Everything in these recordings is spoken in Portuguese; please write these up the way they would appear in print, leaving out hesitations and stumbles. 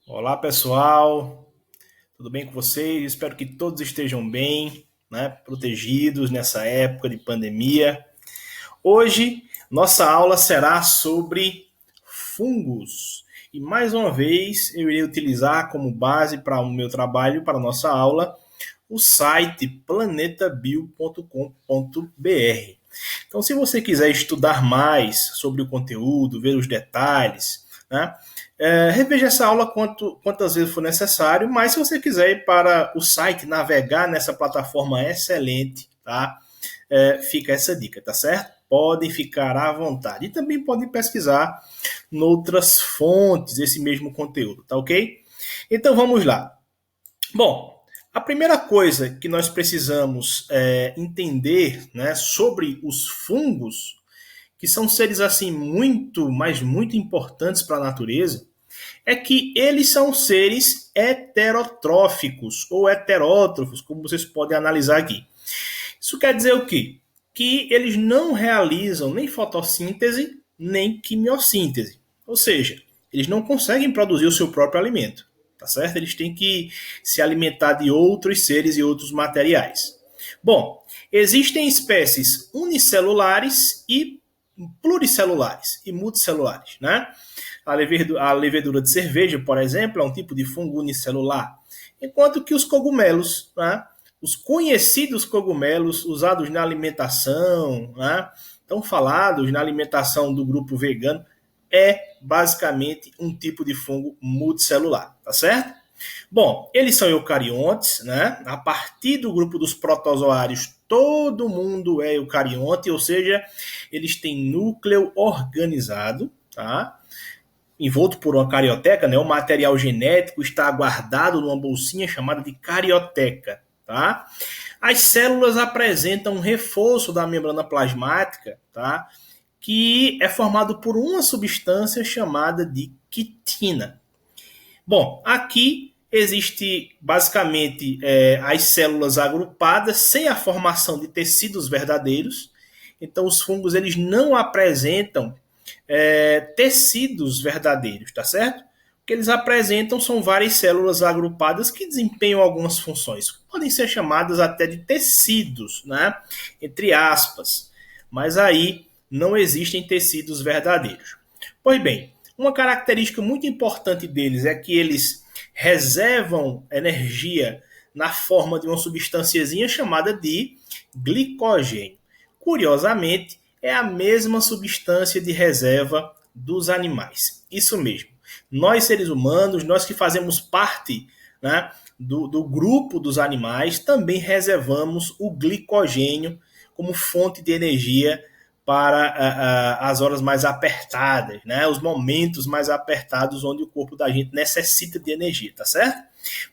Olá pessoal, tudo bem com vocês? Espero que todos estejam bem, né? Protegidos nessa época de pandemia. Hoje, nossa aula será sobre fungos. E mais uma vez, eu irei utilizar como base para o meu trabalho, para a nossa aula, o site planetabio.com.br. Então, se você quiser estudar mais sobre o conteúdo, ver os detalhes, né, reveja essa aula quantas vezes for necessário, mas se você quiser ir para o site, navegar nessa plataforma excelente, tá? Fica essa dica, tá certo? Podem ficar à vontade. E também podem pesquisar noutras fontes esse mesmo conteúdo, tá ok? Então vamos lá. Bom, a primeira coisa que nós precisamos entender, né, sobre os fungos, que são seres assim muito, mas muito importantes para a natureza, é que eles são seres heterotróficos ou heterótrofos, como vocês podem analisar aqui. Isso quer dizer o quê? Que eles não realizam nem fotossíntese, nem quimiossíntese. Ou seja, eles não conseguem produzir o seu próprio alimento. Tá certo? Eles têm que se alimentar de outros seres e outros materiais. Bom, existem espécies unicelulares e pluricelulares e multicelulares, né? A levedura de cerveja, por exemplo, é um tipo de fungo unicelular, enquanto que os cogumelos, né, os conhecidos cogumelos usados na alimentação, né, tão falados na alimentação do grupo vegano, é basicamente um tipo de fungo multicelular, tá certo? Bom, eles são eucariontes, né? A partir do grupo dos protozoários, todo mundo é eucarionte, ou seja, eles têm núcleo organizado, tá? Envolto por uma carioteca, né? O material genético está guardado numa bolsinha chamada de carioteca, tá? As células apresentam um reforço da membrana plasmática, tá? Que é formado por uma substância chamada de quitina. Bom, aqui existe basicamente as células agrupadas sem a formação de tecidos verdadeiros. Então, os fungos eles não apresentam tecidos verdadeiros, tá certo? O que eles apresentam são várias células agrupadas que desempenham algumas funções. Podem ser chamadas até de tecidos, né? Entre aspas. Mas aí não existem tecidos verdadeiros. Pois bem, uma característica muito importante deles é que eles reservam energia na forma de uma substânciazinha chamada de glicogênio. Curiosamente, é a mesma substância de reserva dos animais. Isso mesmo. Nós, seres humanos, nós que fazemos parte, né, do grupo dos animais, também reservamos o glicogênio como fonte de energia para as horas mais apertadas, né? Os momentos mais apertados onde o corpo da gente necessita de energia, tá certo?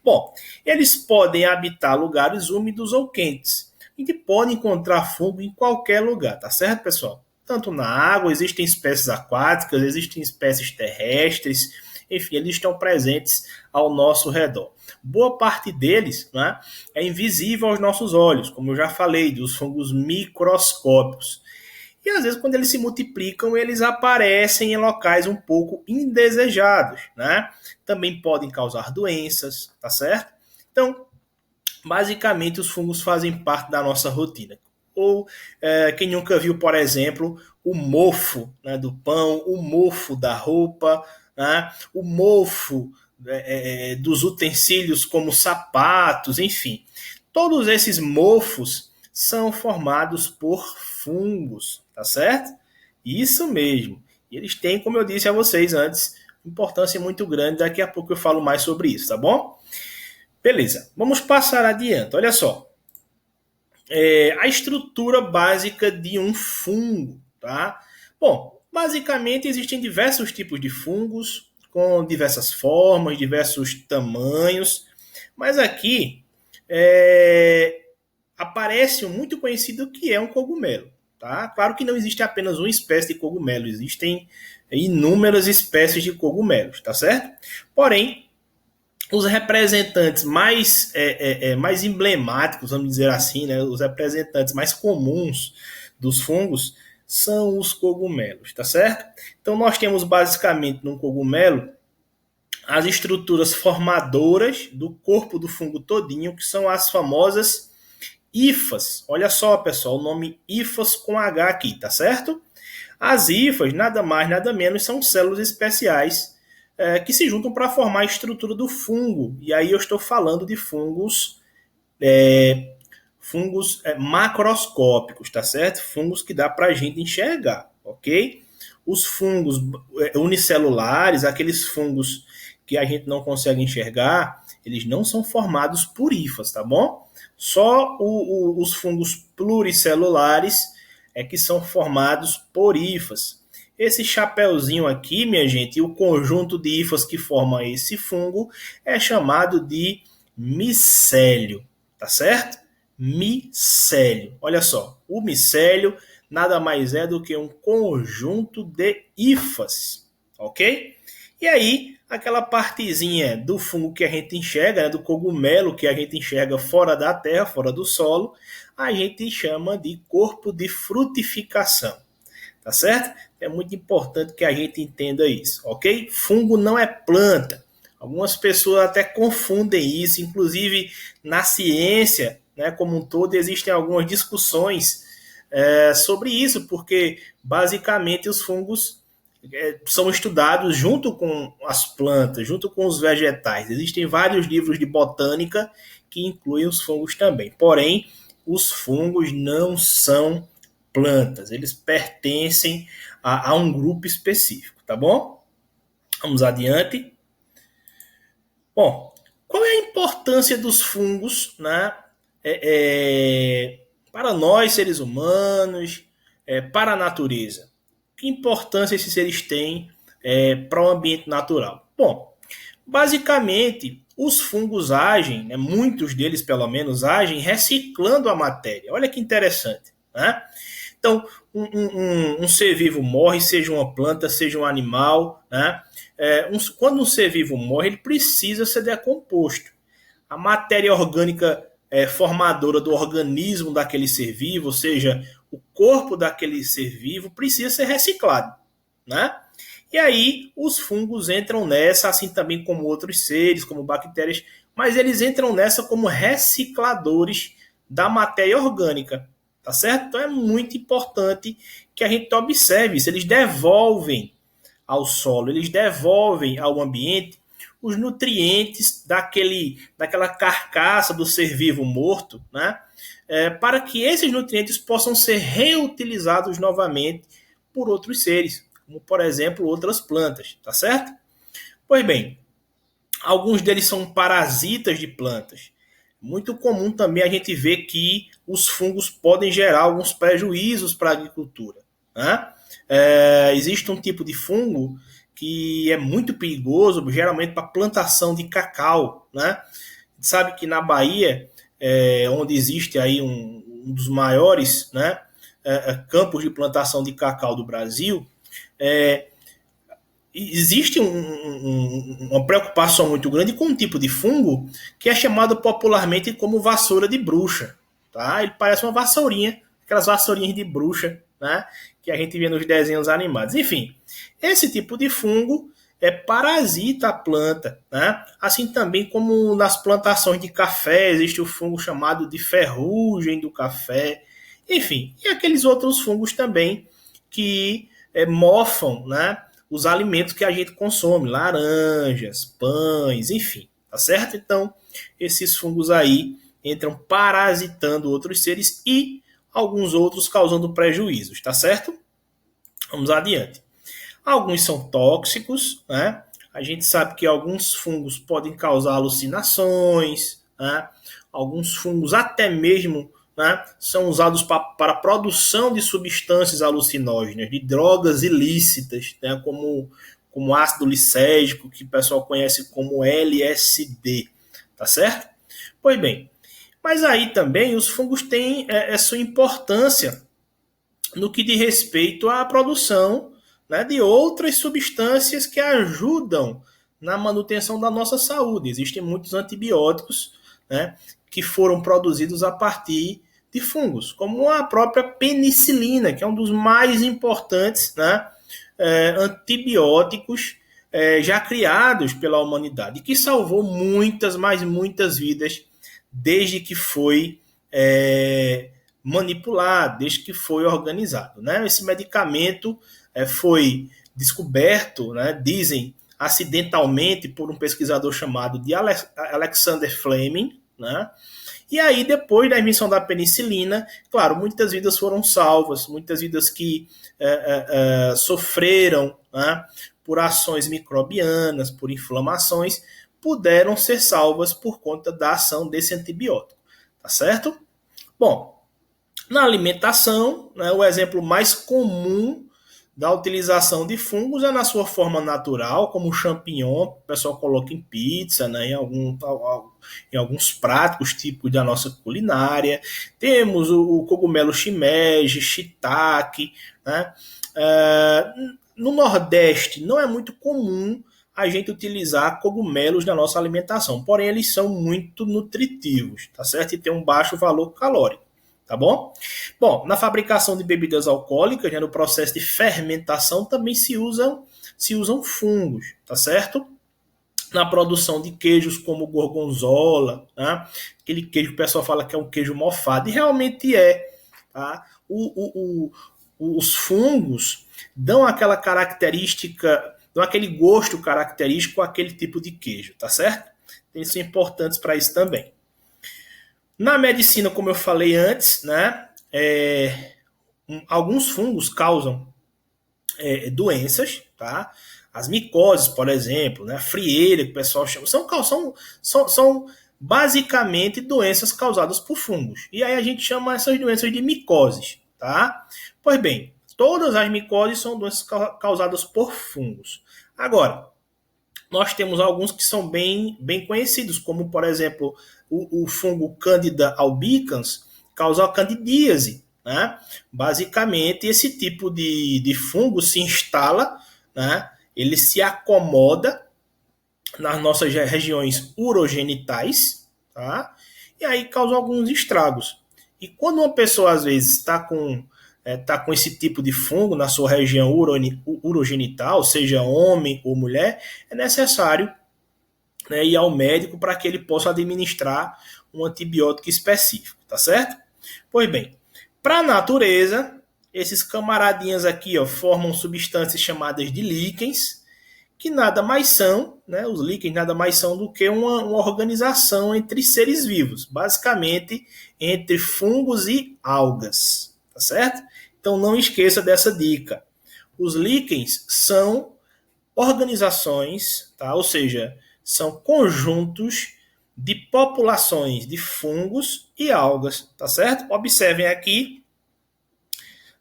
Bom, eles podem habitar lugares úmidos ou quentes. A gente pode encontrar fungo em qualquer lugar, tá certo, pessoal? Tanto na água, existem espécies aquáticas, existem espécies terrestres, enfim, eles estão presentes ao nosso redor. Boa parte deles, né, é invisível aos nossos olhos, como eu já falei, dos fungos microscópicos. E às vezes, quando eles se multiplicam, eles aparecem em locais um pouco indesejados, né? Também podem causar doenças, tá certo? Então, basicamente, os fungos fazem parte da nossa rotina. Ou quem nunca viu, por exemplo, o mofo, né, do pão, o mofo da roupa, né, o mofo dos utensílios como sapatos, enfim. Todos esses mofos são formados por fungos, tá certo? Isso mesmo. E eles têm, como eu disse a vocês antes, importância muito grande. Daqui a pouco eu falo mais sobre isso, tá bom? Beleza, vamos passar adiante. Olha só. A estrutura básica de um fungo, tá? Bom, basicamente existem diversos tipos de fungos, com diversas formas, diversos tamanhos, mas aqui aparece um muito conhecido que é um cogumelo. Tá? Claro que não existe apenas uma espécie de cogumelo, existem inúmeras espécies de cogumelos, tá certo? Porém, os representantes mais emblemáticos, vamos dizer assim, né, os representantes mais comuns dos fungos são os cogumelos, tá certo? Então nós temos basicamente no cogumelo as estruturas formadoras do corpo do fungo todinho, que são as famosas hifas. Olha só, pessoal, o nome hifas com H aqui, tá certo? As hifas, nada mais, nada menos, são células especiais que se juntam para formar a estrutura do fungo. E aí eu estou falando de fungos macroscópicos, tá certo? Fungos que dá para a gente enxergar, ok? Os fungos unicelulares, aqueles fungos que a gente não consegue enxergar, eles não são formados por hifas, tá bom? Só os fungos pluricelulares é que são formados por hifas. Esse chapeuzinho aqui, minha gente, e o conjunto de hifas que formam esse fungo é chamado de micélio, tá certo? Micélio. Olha só, o micélio nada mais é do que um conjunto de hifas, ok? E aí, aquela partezinha do fungo que a gente enxerga, né, do cogumelo que a gente enxerga fora da terra, fora do solo, a gente chama de corpo de frutificação, tá certo? É muito importante que a gente entenda isso, ok? Fungo não é planta. Algumas pessoas até confundem isso, inclusive na ciência, né, como um todo, existem algumas discussões sobre isso, porque basicamente os fungos são estudados junto com as plantas, junto com os vegetais. Existem vários livros de botânica que incluem os fungos também. Porém, os fungos não são plantas, eles pertencem a um grupo específico, tá bom? Vamos adiante. Bom, qual é a importância dos fungos, né, para nós, seres humanos, para a natureza? Que importância esses seres têm para o ambiente natural? Bom, basicamente, os fungos agem, né, muitos deles pelo menos agem, reciclando a matéria. Olha que interessante, né? Então, um ser vivo morre, seja uma planta, seja um animal, né? Quando um ser vivo morre, ele precisa ser decomposto. A matéria orgânica formadora do organismo daquele ser vivo, ou seja, o corpo daquele ser vivo, precisa ser reciclado, né? E aí os fungos entram nessa, assim também como outros seres, como bactérias, mas eles entram nessa como recicladores da matéria orgânica, tá certo? Então é muito importante que a gente observe isso. Eles devolvem ao solo, eles devolvem ao ambiente os nutrientes daquela carcaça do ser vivo morto, né? Para que esses nutrientes possam ser reutilizados novamente por outros seres, como por exemplo outras plantas, tá certo? Pois bem, alguns deles são parasitas de plantas. Muito comum também a gente ver que os fungos podem gerar alguns prejuízos para a agricultura, né? Existe um tipo de fungo que é muito perigoso, geralmente para plantação de cacau, né? A gente sabe que na Bahia, onde existe aí um dos maiores, né, campos de plantação de cacau do Brasil, existe uma preocupação muito grande com um tipo de fungo que é chamado popularmente como vassoura de bruxa. Tá? Ele parece uma vassourinha, aquelas vassourinhas de bruxa, né, que a gente vê nos desenhos animados. Enfim, esse tipo de fungo parasita a planta, né? Assim também como nas plantações de café existe o fungo chamado de ferrugem do café, enfim, e aqueles outros fungos também que mofam, né, os alimentos que a gente consome, laranjas, pães, enfim, tá certo? Então, esses fungos aí entram parasitando outros seres e alguns outros causando prejuízos, tá certo? Vamos adiante. Alguns são tóxicos, né? A gente sabe que alguns fungos podem causar alucinações, né? Alguns fungos até mesmo, né, são usados para a produção de substâncias alucinógenas, de drogas ilícitas, né, como ácido lisérgico, que o pessoal conhece como LSD, tá certo? Pois bem, mas aí também os fungos têm sua importância no que diz respeito à produção, né, de outras substâncias que ajudam na manutenção da nossa saúde. Existem muitos antibióticos, né, que foram produzidos a partir de fungos, como a própria penicilina, que é um dos mais importantes, né, antibióticos já criados pela humanidade, que salvou muitas, mas muitas vidas desde que foi manipulado, desde que foi organizado. Né? Esse medicamento foi descoberto, né, dizem, acidentalmente por um pesquisador chamado de Alexander Fleming, né? E aí, depois da invenção da penicilina, claro, muitas vidas foram salvas, muitas vidas que sofreram, né, por ações microbianas, por inflamações, puderam ser salvas por conta da ação desse antibiótico, tá certo? Bom, na alimentação, né, o exemplo mais comum da utilização de fungos é na sua forma natural, como o champignon, o pessoal coloca em pizza, né, em alguns pratos típicos da nossa culinária. Temos o cogumelo shimeji, shiitake, né? No Nordeste não é muito comum a gente utilizar cogumelos na nossa alimentação, porém eles são muito nutritivos, tá certo? E tem um baixo valor calórico. Tá bom? Bom, na fabricação de bebidas alcoólicas, né, no processo de fermentação, também se usam fungos, tá certo? Na produção de queijos como gorgonzola, né? Aquele queijo que o pessoal fala que é um queijo mofado, e realmente é. Tá? Os fungos dão aquela característica, dão aquele gosto característico àquele tipo de queijo, tá certo? Eles são importantes para isso também. Na medicina, como eu falei antes, né, alguns fungos causam doenças, tá? As micoses, por exemplo, né, a frieira, que o pessoal chama, são basicamente doenças causadas por fungos. E aí a gente chama essas doenças de micoses, tá? Pois bem, todas as micoses são doenças causadas por fungos. Agora, nós temos alguns que são bem conhecidos, como, por exemplo, o fungo Candida albicans causa a candidíase. Né? Basicamente, esse tipo de fungo se instala, né? Ele se acomoda nas nossas regiões urogenitais, tá? E aí causa alguns estragos. E quando uma pessoa, às vezes, está com esse tipo de fungo na sua região urogenital, seja homem ou mulher, é necessário, né, ir ao médico para que ele possa administrar um antibiótico específico, tá certo? Pois bem, para a natureza, esses camaradinhas aqui, ó, formam substâncias chamadas de líquens, que nada mais são, né, os líquens nada mais são do que uma organização entre seres vivos, basicamente entre fungos e algas, tá certo? Então não esqueça dessa dica. Os líquens são organizações, tá? Ou seja, são conjuntos de populações de fungos e algas, tá certo? Observem aqui,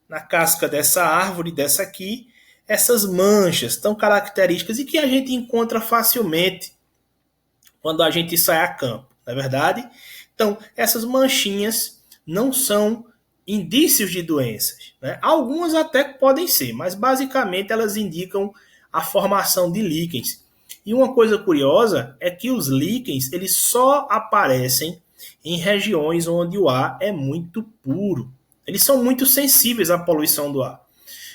na casca dessa árvore, dessa aqui, essas manchas tão características e que a gente encontra facilmente quando a gente sai a campo, não é verdade? Então, essas manchinhas não são indícios de doenças, né? Algumas até podem ser, mas basicamente elas indicam a formação de líquens. E uma coisa curiosa é que os líquens eles só aparecem em regiões onde o ar é muito puro. Eles são muito sensíveis à poluição do ar.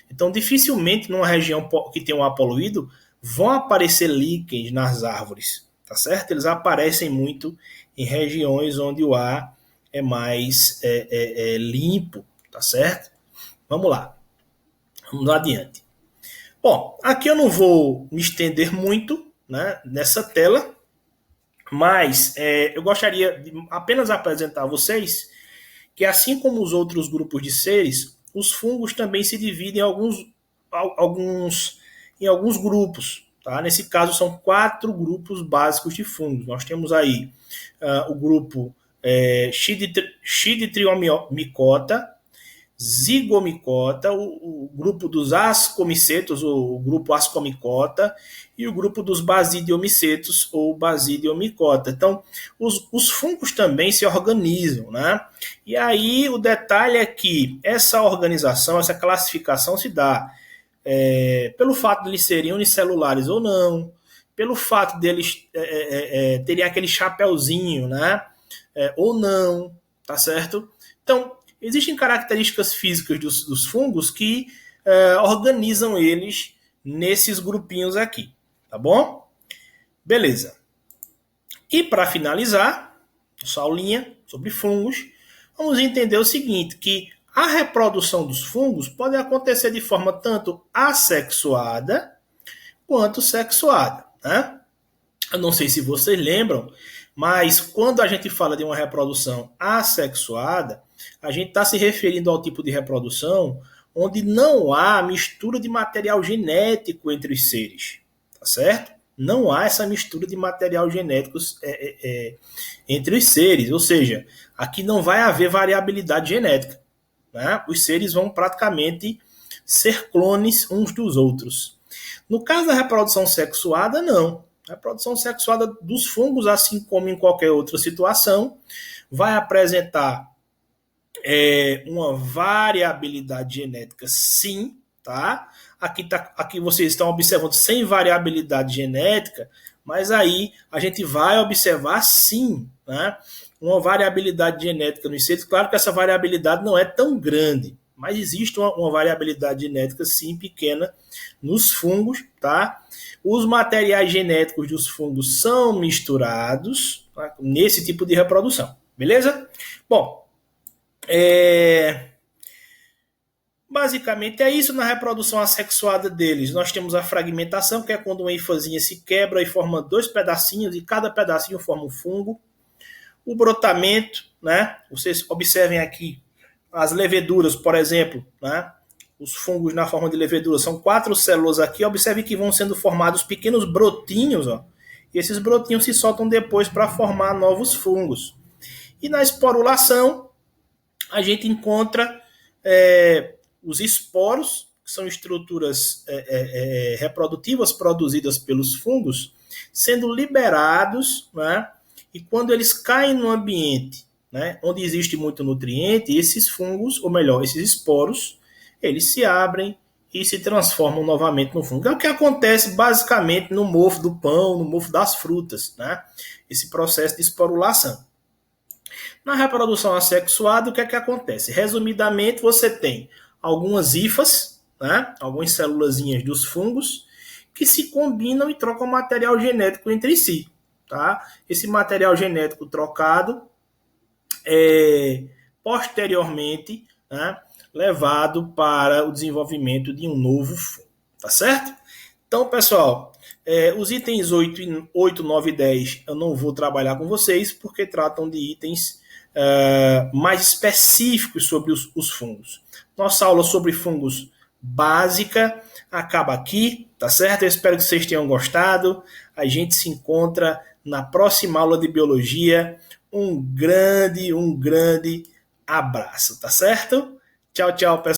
Então, dificilmente numa região que tem um ar poluído vão aparecer líquens nas árvores, tá certo? Eles aparecem muito em regiões onde o ar é mais limpo, tá certo? Vamos lá. Vamos adiante. Bom, aqui eu não vou me estender muito, né, nessa tela, mas eu gostaria de apenas apresentar a vocês que, assim como os outros grupos de seres, os fungos também se dividem em alguns grupos. Tá? Nesse caso, são 4 grupos básicos de fungos. Nós temos aí o grupo Xidriomycota, Zigomicota, o grupo dos ascomicetos, ou o grupo Ascomicota, e o grupo dos basidiomicetos, ou Basidiomicota. Então, os fungos também se organizam, né? E aí, o detalhe é que essa organização, essa classificação se dá pelo fato de eles serem unicelulares ou não, pelo fato deles terem aquele chapeuzinho, né? Ou não, tá certo? Então, existem características físicas dos fungos que organizam eles nesses grupinhos aqui, tá bom? Beleza. E para finalizar, nossa aulinha sobre fungos, vamos entender o seguinte, que a reprodução dos fungos pode acontecer de forma tanto assexuada quanto sexuada, né? Eu não sei se vocês lembram, mas quando a gente fala de uma reprodução assexuada, a gente está se referindo ao tipo de reprodução onde não há mistura de material genético entre os seres, tá certo? Não há essa mistura de material genético entre os seres, ou seja, aqui não vai haver variabilidade genética, né? Os seres vão praticamente ser clones uns dos outros. No caso da reprodução sexuada, não. A reprodução sexuada dos fungos, assim como em qualquer outra situação, vai apresentar uma variabilidade genética, sim, tá? Aqui vocês estão observando sem variabilidade genética, mas aí a gente vai observar, sim, né? Uma variabilidade genética nos seres. Claro que essa variabilidade não é tão grande, mas existe uma variabilidade genética, sim, pequena nos fungos, tá? Os materiais genéticos dos fungos são misturados, tá? Nesse tipo de reprodução, beleza? Bom, basicamente é isso. Na reprodução assexuada deles. Nós temos a fragmentação, que é quando uma hifazinha se quebra e forma dois pedacinhos, e cada pedacinho forma um fungo. O brotamento, né? Vocês observem aqui as leveduras, por exemplo, né? Os fungos na forma de levedura são 4 células aqui. Observe que vão sendo formados pequenos brotinhos, ó. E esses brotinhos se soltam depois para formar novos fungos. E na esporulação, a gente encontra os esporos, que são estruturas reprodutivas produzidas pelos fungos, sendo liberados, né? E quando eles caem no ambiente, né, onde existe muito nutriente, esses fungos, ou melhor, esses esporos, eles se abrem e se transformam novamente no fungo. É o que acontece basicamente no mofo do pão, no mofo das frutas, né? Esse processo de esporulação. Na reprodução assexuada, o que é que acontece? Resumidamente, você tem algumas hifas, né? Algumas célulazinhas dos fungos, que se combinam e trocam material genético entre si. Tá? Esse material genético trocado posteriormente, né, levado para o desenvolvimento de um novo fungo. Tá certo? Então, pessoal, os itens 8, 9 e 10 eu não vou trabalhar com vocês, porque tratam de itens mais específicos sobre os fungos. Nossa aula sobre fungos básica acaba aqui, tá certo? Eu espero que vocês tenham gostado. A gente se encontra na próxima aula de biologia. Um grande abraço, tá certo? Tchau, tchau, pessoal.